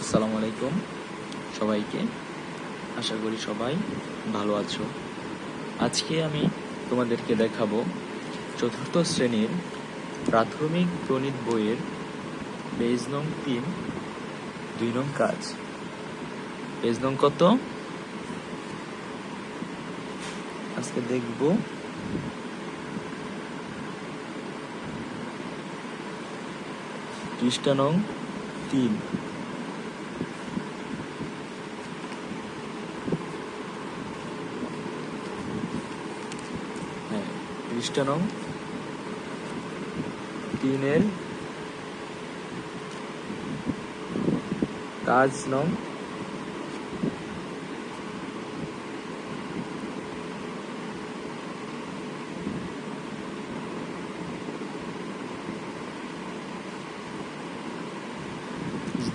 আসসালামু আলাইকুম সবাইকে। আশা করি সবাই ভালো আছো। আজকে আমি তোমাদেরকে দেখাবো চতুর্থ শ্রেণীর প্রাথমিক গণিত বইয়ের পেজ নং 3 2 নং কাজ। পেজ নং কত? আজকে দেখব পৃষ্ঠা নং 3। পৃষ্ঠা নং 3-এর কাজ নং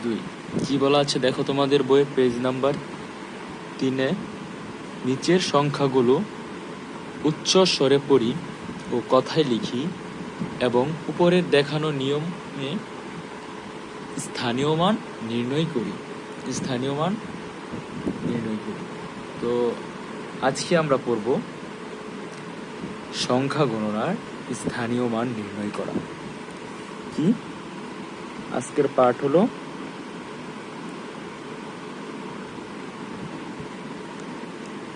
দুই। কি বলা আছে দেখো তোমাদের বইয়ের পেজ নাম্বার 3-এ, নিচের সংখ্যাগুলো উচ্চ স্বরে পড়ি ও কথায় লিখি এবং উপরের দেখানো নিয়মে স্থানীয় মান নির্ণয় করি। তো আজকে আমরা পড়ব সংখ্যা গণনার স্থানীয় মান নির্ণয় করা। কি আজকের পাঠ হলো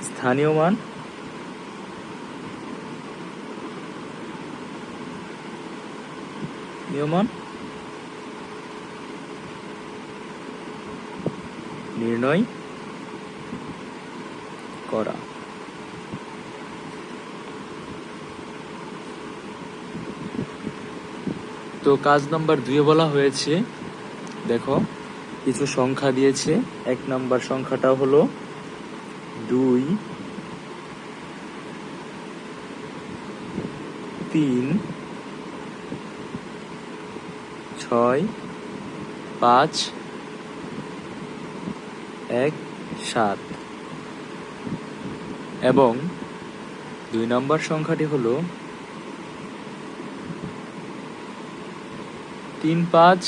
স্থানীয় মান নির্ণয় করা। তো কাজ নাম্বার 2-এ বলা হয়েছে, দেখো কিছু সংখ্যা দিয়েছে। 1 নাম্বার সংখ্যাটা হলো 2 3 6 5 1 7 এবং 2 নম্বর সংখ্যাটি হলো 3 5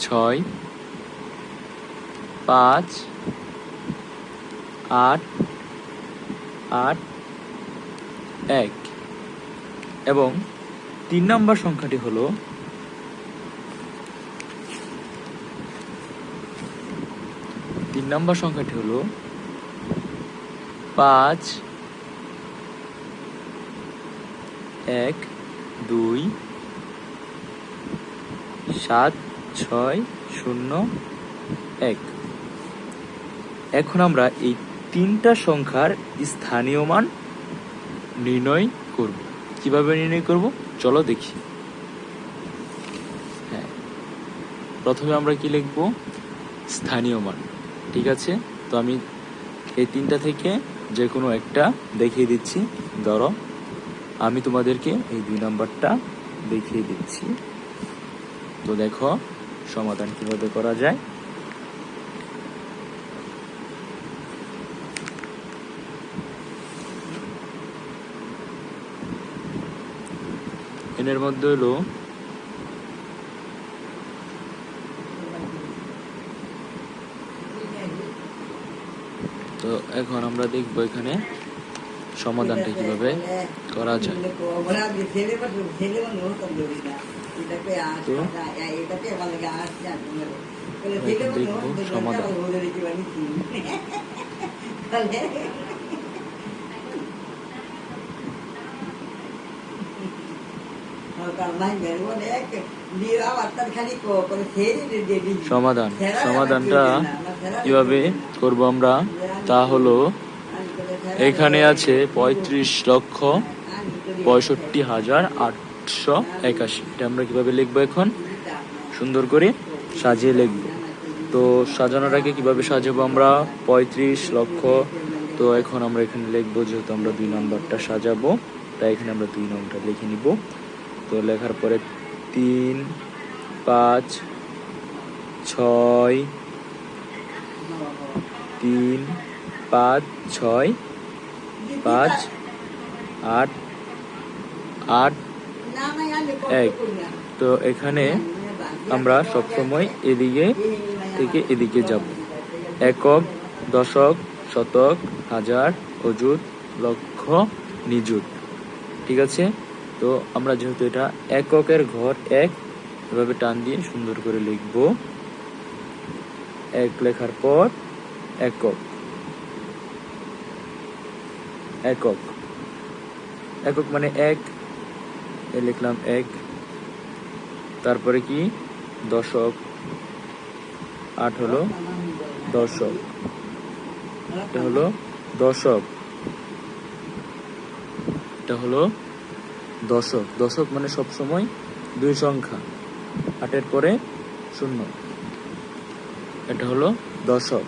6 5 8 8 1 এবং 3 নম্বর সংখ্যাটি হলো 5 1 2 7 6 0 1। এখন আমরা এই 3টা সংখ্যার স্থানীয় মান নির্ণয় করব। কিভাবে নির্ণয় করব চলো দেখি। প্রথমে আমরা কি লিখব? স্থানীয় মান। ঠিক আছে, তো আমি এই 3টা থেকে যে কোনো একটা দেখিয়ে দিচ্ছি। ধরো আমি তোমাদেরকে এই 2 নাম্বারটা দেখিয়ে দিচ্ছি। তো দেখো সমাধান কিভাবে করা যায়। এর মধ্যে হলো তো এখন আমরা দেখব এখানে সমাধানটা কিভাবে করা যায়। তো দেখব সমাধান। সমাধানটা কিভাবে করব আমরা, তা হলো এখানে আছে 35,65,881। এটা আমরা কিভাবে লিখবো? এখন সুন্দর করে সাজিয়ে লিখব। তো সাজানোটাকে কিভাবে সাজাবো আমরা? 35 লক্ষ। তো এখন আমরা এখানে লিখবো, যেহেতু আমরা 2 নম্বরটা সাজাবো তাই এখানে আমরা 2 নম্বরটা লিখে নিব। তো লেখার পরে 3 5 6 3 5 6 5 8 8 1। তো এখানে আমরা সবসময় এদিকে থেকে এদিকে যাব। একক, দশক, শতক, হাজার, অযুত, লক্ষ, নিযুত। ঠিক আছে? তো আমরা যেহেতু এটা এককের ঘর এক, এভাবে টান দিয়ে সুন্দর করে লিখব। এক লেখার পর একক, একক, একক মানে এক, লিখলাম এক। তারপরে কি দশক, 8 হলো দশক, এটা হলো দশক, এটা হলো দশক। দশক মানে সবসময় 2 সংখ্যা, 8-এর পরে 0, এটা হলো দশক।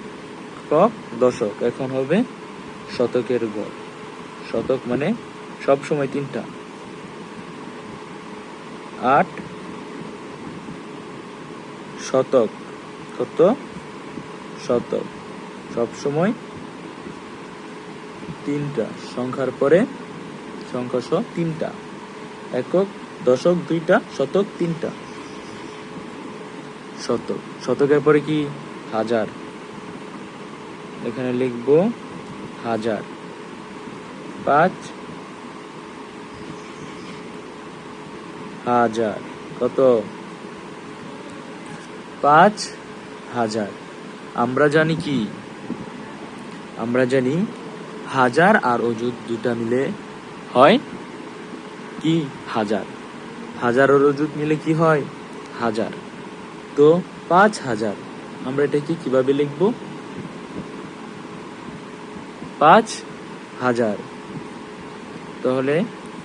দশক। এখন হবে শতকের ঘর। শতক মানে সবসময় 3টা, 8 শতক, কত শতক, সবসময় 3টা সংখ্যার পরে সংখ্যা সহ 3টা, একক, দশক 2টা, শতক 3টা। শতক, শতকের পরে কি হাজার, এখানে লিখব হাজার। 5 হাজার, কত 5,000। আমরা জানি কি, আমরা জানি হাজার আর অযুত দুটা মিলে হয় কি হাজার। হাজার আর অযুত মিলে কি হয় হাজার। তো 5,000 আমরা এটাকে কিভাবে লিখব? 5,000। তাহলে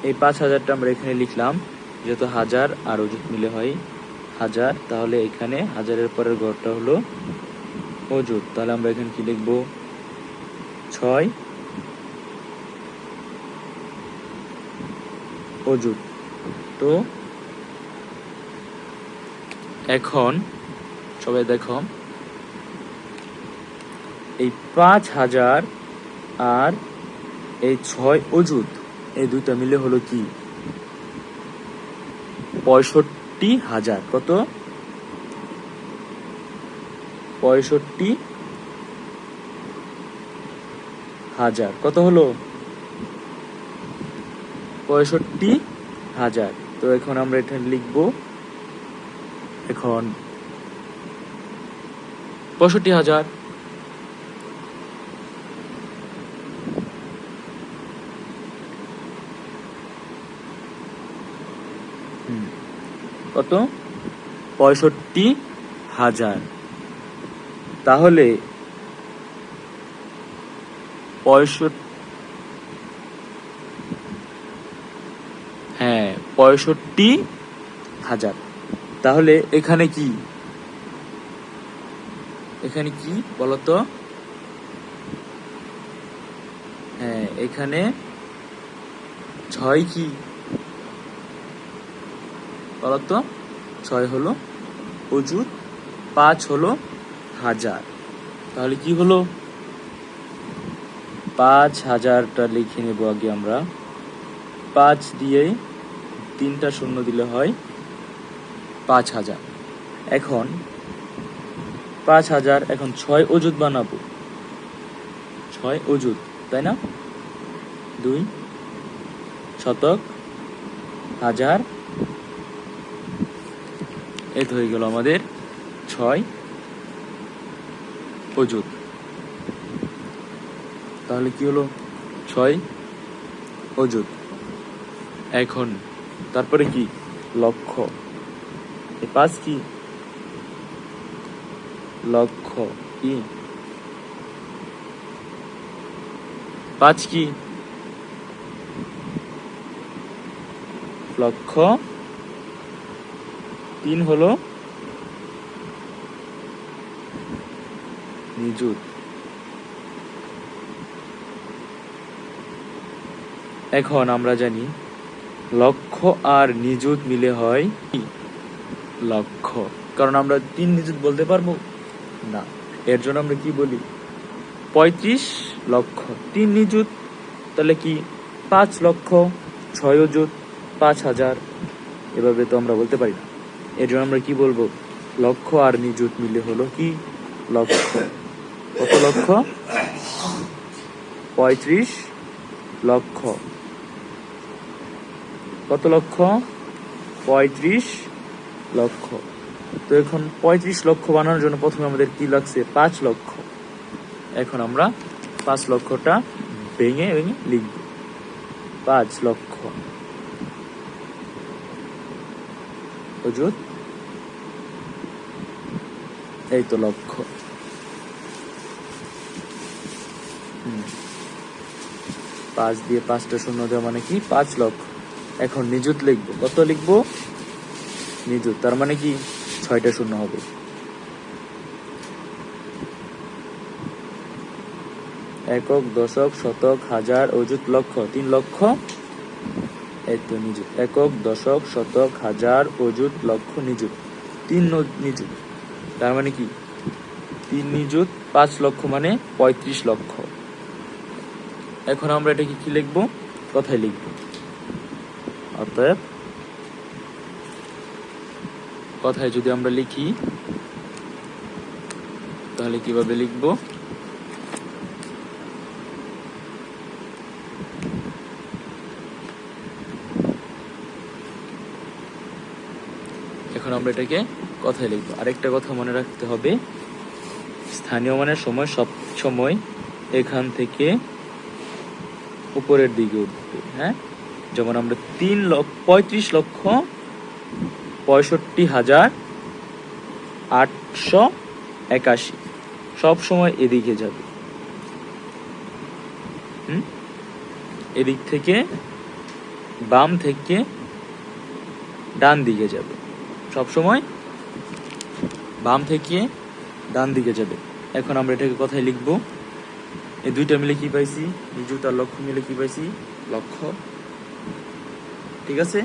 এই 5,000টা আমরা এখানে লিখলাম, যেহেতু হাজার আর অযুত মিলে হয় হাজার, তাহলে এখানে হাজারের পরের ঘরটা হলো অযুত। তাহলে আমরা এখানে কি লিখব? 6 অযুত। তো এখন সবাই দেখো, এই 5,000 আর এই 6 অযুত, এই দুইটা মিলে হলো কি 65,000। কত? 65,000। কত হলো? 65,000। তো এখন আমরা এখানে লিখব, এখন 65,000। কত? 65,000। তাহলে 65,000। তাহলে এখানে কি, এখানে কি বলতো? এখানে 6 কি বলতো? 6 হলো অযুত, 5 হলো হাজার। তাহলে কি হলো? 5,000টা লিখে নেব আগে আমরা। 5 দিয়ে 3টা শূন্য দিলে হয় 5,000। এখন 5,000, এখন 6 অযুত বানাবো। 6 অযুত, তাই না? 2 শতক, হাজার, এই তো হয়ে গেল আমাদের 6 অযুত। তাহলে কি হলো? 6 অযুত। এখন তারপরে কি লক্ষ, এই 5 কি লক্ষ, কি 5 কি লক্ষ। 3 হলো নিযুত। এখন আমরা জানি লক্ষ আর নিযুত মিলে হয় কি লক্ষ। কারণ আমরা 3 নিযুত বলতে পারবো না, এর জন্য আমরা কি বলি 35 লক্ষ। 3 নিযুত তাহলে কি 5 লক্ষ, 6 অযুত 5,000, এভাবে তো আমরা বলতে পারি না। এর জন্য আমরা কি বলবো লক্ষ আর নিযুত মিলে হলো কি লক্ষ। কত লক্ষ? 35 লক্ষ। কত লক্ষ? 35 লক্ষ। তো এখন 35 লক্ষ বানানোর জন্য প্রথমে আমাদের কি লাগছে? 5 লক্ষ। এখন আমরা 5 লক্ষটা ভেঙে ভেঙে লিখব। 5 লক্ষ অযুত, এই তো লক্ষ। 5 দিয়ে 5টা শূন্য দেওয়া মানে কি? 5 লক্ষ। এখন নিযুত লিখবো। কত লিখবো? নিযুত, তার মানে কি 6টা শূন্য হবে। একক, দশক, শতক, হাজার, অযুত, লক্ষ। 3 লক্ষ। এই তো নিযুত। একক, দশক, শতক, হাজার, অযুত, লক্ষ, নিযুত। 3 নিযুত, তার মানে কি 3 নিযুত 5 লক্ষ মানে 35 লক্ষ। এখন আমরা এটাকে কি লিখবো? কথায় লিখবো। অতএব কথায় যদি আমরা লিখি তাহলে কিভাবে লিখবো? এখন আমরা এটাকে কথায় লিখবো। আরেকটা কথা মনে রাখতে হবে, স্থানীয় মানের সময় সব সময় এখান থেকে উপরের দিকে উঠবে। হ্যাঁ, যেমন আমরা 35 লক্ষ 65,881 সব সময় এদিকে যাবে। এদিক থেকে বাম থেকে ডান দিকে যাবে। সব সময় বাম থেকে ডান দিকে যাবে। এখন আমরা এটাকে কথায় লিখবো। এই দুইটা মিলে কি পাইছি? নিযুত আর লক্ষ মিলে কি পাইছি? লক্ষ। ঠিক আছে।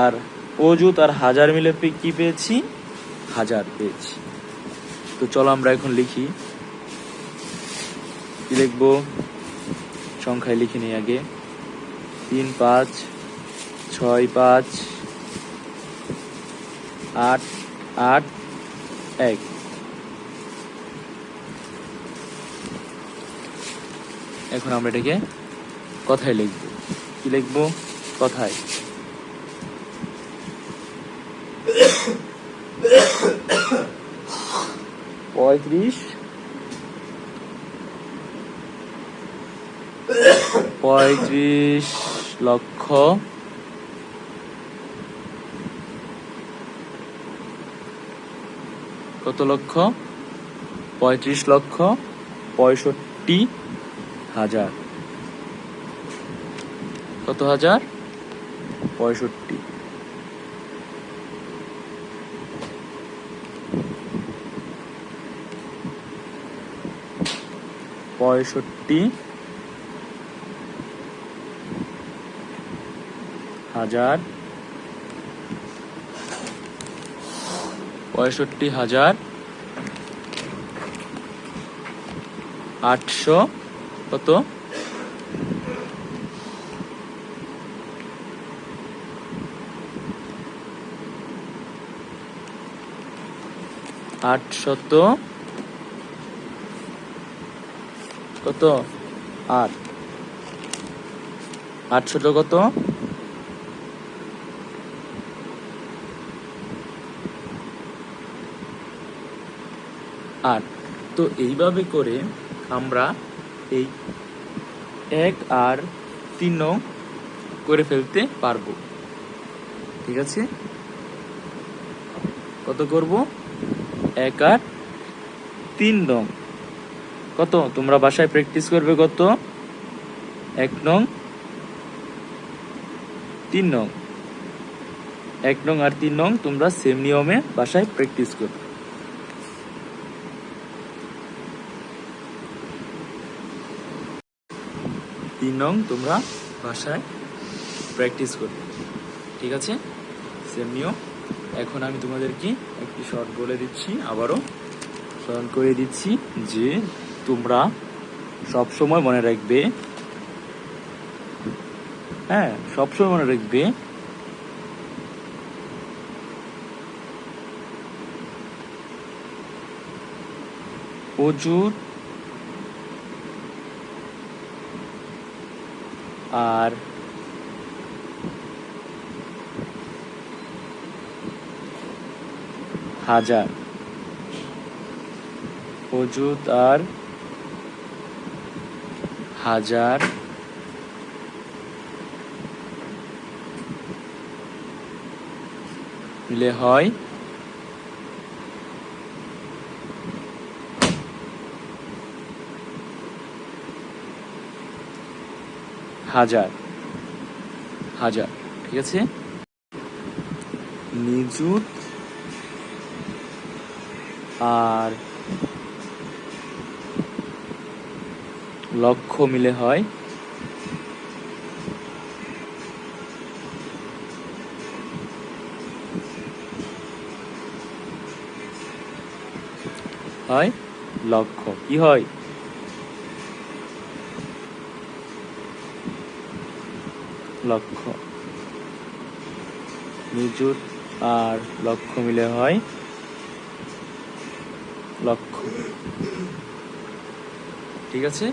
আর অযুত আর হাজার মিলে কি পেয়েছি? হাজার পেয়েছি। তো চলো আমরা এখন লিখি। কি লিখবো? সংখ্যায় লিখে নিই আগে। 3, 5, 6, 5, 8, 8, 1। এখন আমরা এটাকে কথায় লিখবো। কি লিখবো? কথায়। 35 লক্ষ কত লক্ষ? 35 লক্ষ 65,000। কত হাজার? 65। 65,000 65,800 কত? 800 কত? 8। 800 কত? 8। তো এইভাবে করে আমরা এই 1 আর 3 নং করে ফেলতে পারবো। ঠিক আছে। কত করব? 1 আর 3 নং। কত? তোমরা বাসায় প্র্যাকটিস করবে। কত? 1 নং 3 নং। 1 নং আর 3 নং তোমরা সেম নিয়মে বাসায় প্র্যাকটিস করবে। 3 নং তোমরা বাসায় প্র্যাকটিস করবে। ঠিক আছে, সেম নিয়ম। এখন আমি তোমাদেরকে একটি শর্ট বলে দিচ্ছি, আবারও স্মরণ করে দিচ্ছি যে তোমরা সবসময় মনে রাখবে, হ্যাঁ সবসময় মনে রাখবে অযুত আর হাজার, অযুত আর হাজার মিলে হয় হাজার। হাজার, ঠিক আছে। নিযুত আর লক্ষ মিলে হয় লক্ষ। কি হয়? লক্ষ। নিযুত আর লক্ষ মিলে হয় লক্ষ, ঠিক আছে।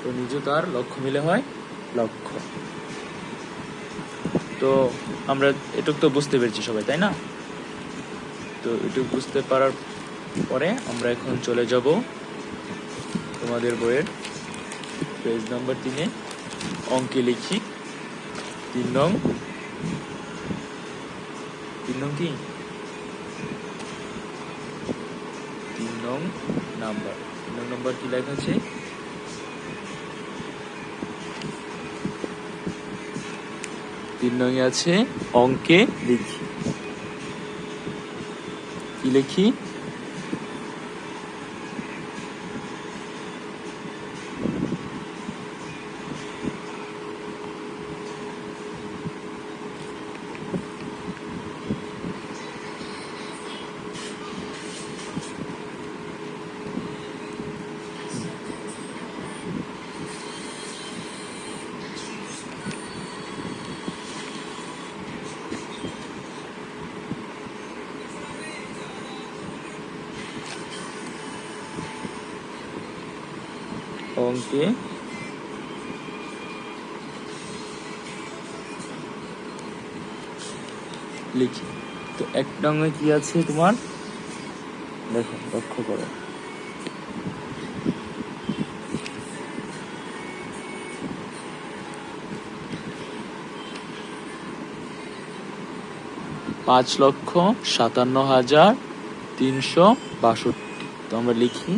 তো নিযুত আর লক্ষ মিলে হয় লক্ষ। তো আমরা এটুক তো বুঝতে পেরেছি সবাই, তাই না? তো এটুক বুঝতে পারার পরে আমরা এখন চলে যাব তোমাদের বইয়ের পেজ নাম্বার 3-এ। অঙ্কে লিখি 3 নং কি 3 নং নাম্বার। 3 নং নাম্বার কি লেখা আছে? 3 নং আছে অঙ্কে লিখি। কি লিখি? অঙ্কে লিখি। তো 1 নং কি আছে তোমার? দেখো, লক্ষ্য করো। 5,57,362। তো আমরা লিখি